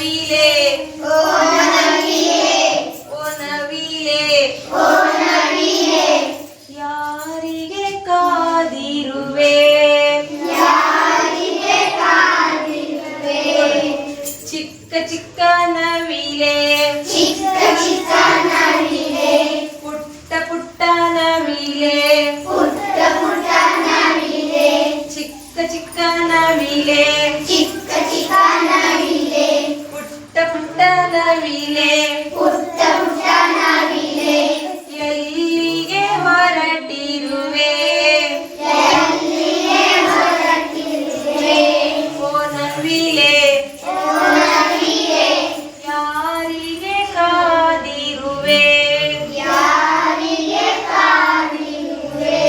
ನವಿಲೆ ಓ ನವಿಲೆ ಓ ನವಿಲೆ ಓ ನವಿಲೆ ಯಾರಿಗೆ ಕಾದಿರುವೆ ಯಾರಿಗೆ ಕಾದಿರುವೆ ಚಿಕ್ಕ ಚಿಕ್ಕ ನವಿಲೆ ಚಿಕ್ಕ ಚಿಕ್ಕ ನವಿಲೆ ಪುಟ್ಟ ಪುಟ್ಟ ನವಿಲೆ ಪುಟ್ಟ ಪುಟ್ಟ ನವಿಲೆ ಚಿಕ್ಕ ಚಿಕ್ಕ ನವಿಲೆ ಚಿಕ್ಕ ಚಿಕ್ಕ ನವಿಲೆ ಪುಟ್ಟ ಪುಟ್ಟ ನವಿಲೆ ಪುಟ್ಟ ಪುಟ್ಟ ನವಿಲೆ ಎಲ್ಲಿಗೆ ಹೊರಟಿರುವೆ ಎಲ್ಲಿಗೆ ಹೊರಟಿರುವೆ ಓ ನವಿಲೆ ಓ ನವಿಲೆ ಯಾರಿಗೆ ಕಾದಿರುವೆ ಯಾರಿಗೆ ಕಾದಿರುವೆ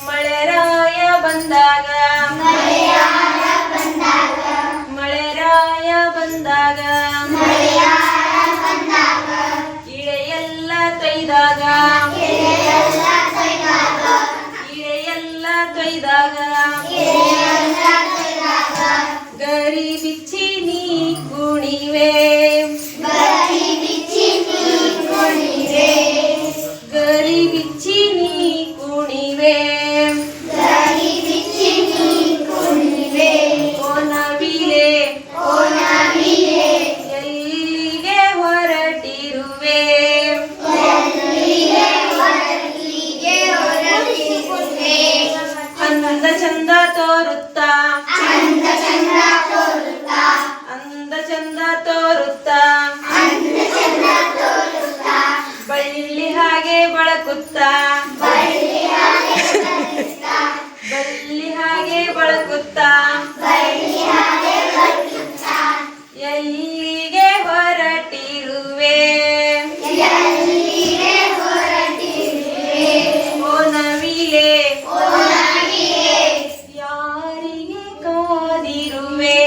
ಮಳೆರಾಯ ಬಂದಾಗ ಮಳೆಯಾರ ಬಂದಾಗ ಮಳೆರಾಯ ಬಂದಾಗ ಮಳೆಯಾರ ಬಂದಾಗ ಇಳೆಯೆಲ್ಲ ತೊಯ್ದಾಗ ಎಲೆಯೆಲ್ಲ ಕೊಯ್ದಾಗ ಇಳೆಯೆಲ್ಲ ತೊಯ್ದಾಗ ಎಲೆಯೆಲ್ಲ ಕೊಯ್ದಾಗ ಗರಿ ಬಿಚ್ಚಿ ನೀ ಕುಣಿವೆ ಗರಿ ಬಿಚ್ಚಿ ನೀ ಕುಣಿವೆ ಗರಿ ಬಿಚ್ಚಿ ನೀ ಕುಣಿವೆ ಗರಿ ಬಿಚ್ಚಿ ನೀ ಕುಣಿವೆ ಓ ನವಿಲೆ ಓ ನವಿಲೆ ಎಲ್ಲಿಗೆ ಹೊರಟಿರುವೆ ಎಲ್ಲಿಗೆ ಹೊರಟಿಗೆ ಹೊರಟಿರುವೆ ಅಂದ ಚಂದ ತೋರುತ್ತಾ ಅಂದ ಚಂದ ತೋರುತ್ತಾ ಅಂದ ಚಂದ ತೋರುತ್ತಾ ಅಂದ ಚಂದ ತೋರುತ್ತಾ ಬಳ್ಳಿ ಹಾಗೆ ಬಳಕುತ್ತಾ ಬಳ್ಳಿ ಹಾಗೆ ಬರುತ್ತಾ ಬಳ್ಳಿ ಹಾಗೆ ಬಳಕುತ್ತಾ ಬಳ್ಳಿ ಹಾಗೆ ಬರುತ್ತಾ ಎಲ್ಲಿಗೆ ಹೊರಟಿರುವೆ ಎಲ್ಲಿಗೆ ಹೊರಟಿರುವೆ ಓ ನವಿಲೆ ಓ ನವಿಲೆ ಯಾರಿಗೆ ಕಾದಿರುವೆ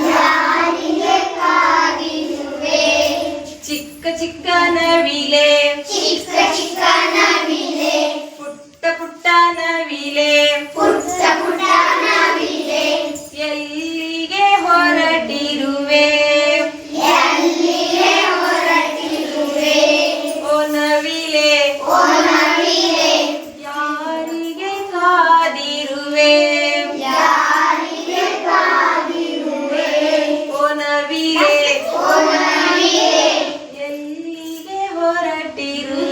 ಯಾರಿಗೆ ಕಾದಿರುವೆ ಚಿಕ್ಕ ಚಿಕ್ಕ ನವಿಲೆ ಚಿಕ್ಕ ಚಿಕ್ಕ ನವಿಲೆ ಪುಟ್ಟ ಪುಟ್ಟ ನವಿಲೆ ಪುಟ್ಟ ಪುಟ್ಟ ನವಿಲೆ ಎಲ್ಲಿಗೆ ಹೊರಟಿರುವೆ ಎಲ್ಲಿಗೆ ಹೊರಟಿರುವೆ ಓ ನವಿಲೆ ಓ ನವಿಲೆ ಯಾರಿಗೆ ಕಾದಿರುವೆ ಯಾರಿಗೆ ಕಾದಿರುವೆ ಓ ನವಿಲೆ ಓ ನವಿಲೆ ಎಲ್ಲಿಗೆ ಹೊರಟಿರುವೆ